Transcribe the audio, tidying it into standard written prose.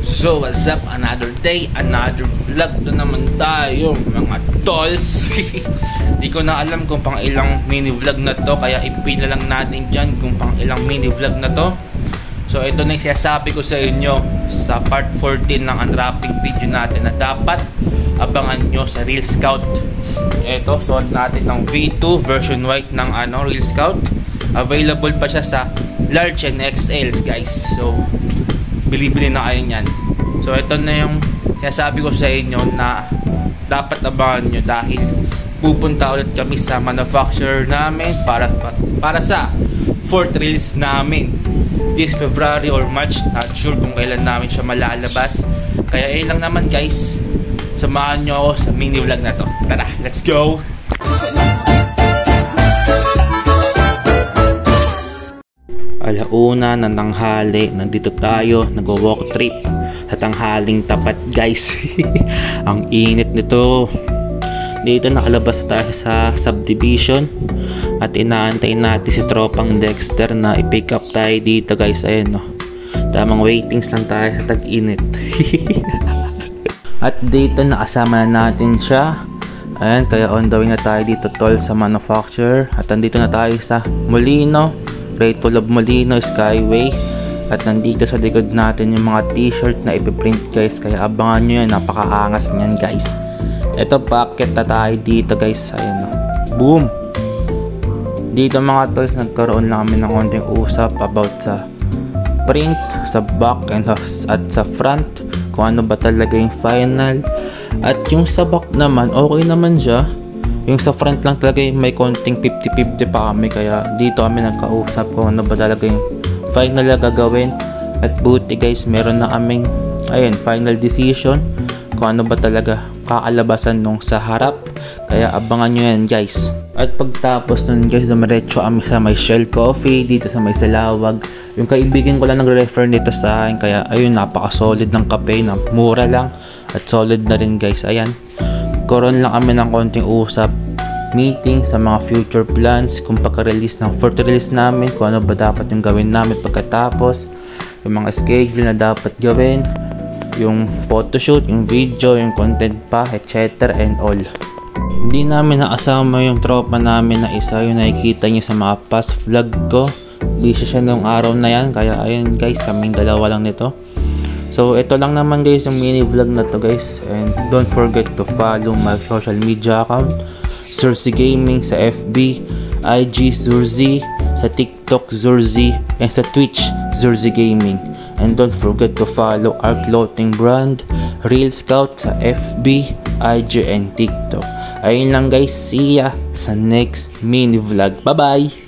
So what's up, another day, another vlog na naman tayo mga tolls. Di ko na alam kung pang ilang mini vlog na to, kaya ipin na lang natin dyan kung pang ilang mini vlog na to. So ito na yung sinasabi ko sa inyo sa part 14 ng unwrapping video natin na dapat abangan nyo sa Real Scout. Ito, suot natin ng V2 version white ng Real Scout. Available pa siya sa large and XL guys. So bili-bili na kayo nyan. So ito na yung sinasabi ko sa inyo na dapat abangan nyo dahil pupunta ulit kami sa manufacturer namin para sa 4th release namin this February or March. Not sure kung kailan namin siya malalabas. Kaya yun lang naman guys, samahan nyo ako sa mini vlog na to. Tara, let's go! Alauna na tanghali, nandito tayo, nag-walk trip sa tanghaling tapat guys. Ang init nito. Dito nakalabas tayo sa subdivision at inaantay natin si tropang Dexter na i-pick up tayo dito guys. Ayan no, tamang waitings lang tayo sa tag-init. At dito nakasama na natin siya. Ayan, kaya on the way na tayo dito tol sa manufacturer. At nandito na tayo sa Molino, Great Wall of Molino Skyway. At nandito sa likod natin yung mga t-shirt na ipiprint guys, kaya abangan nyo yan, napakaangas nyan guys. Ito, packet na tayo dito guys. Ayan o, boom! Dito mga toys, nagkaroon lang kami ng konting usap about sa print, sa back and at sa front, kung ano ba talaga yung final. At yung sa back naman, okay naman siya. Yung sa front lang talaga yung may konting 50-50 pa kami, kaya dito kami nagkausap kung ano ba talaga yung final na gagawin. At buti guys, meron na kaming final decision kung ano ba talaga kakalabasan nung sa harap, kaya abangan nyo yan guys. At pagtapos nun guys, dumiretso kami sa may Shell Coffee dito sa may Salawag. Yung kaibigan ko lang nagre-refer nito sa akin, kaya ayun, napaka solid ng kape na mura lang at solid na rin guys. Ayan, karoon lang kami ng konting usap, meeting sa mga future plans, kung pagka-release ng 4th release namin, kung ano ba dapat yung gawin namin pagkatapos, yung mga schedule na dapat gawin, yung photoshoot, yung video, yung content pa, etc. and all. Hindi namin nakasama yung tropa namin na isa, yung nakikita nyo sa mga past vlog ko. Busy siya nung araw na yan, kaya ayun guys, kaming dalawa lang nito. So ito lang naman guys yung mini vlog na to guys. And don't forget to follow my social media account, Zurzy Gaming sa FB, IG Zurzy, sa TikTok Zurzy, and sa Twitch Zurzy Gaming. And don't forget to follow our clothing brand, Real Scout, sa FB, IG, and TikTok. Ayun lang guys, see ya sa next mini vlog. Bye bye!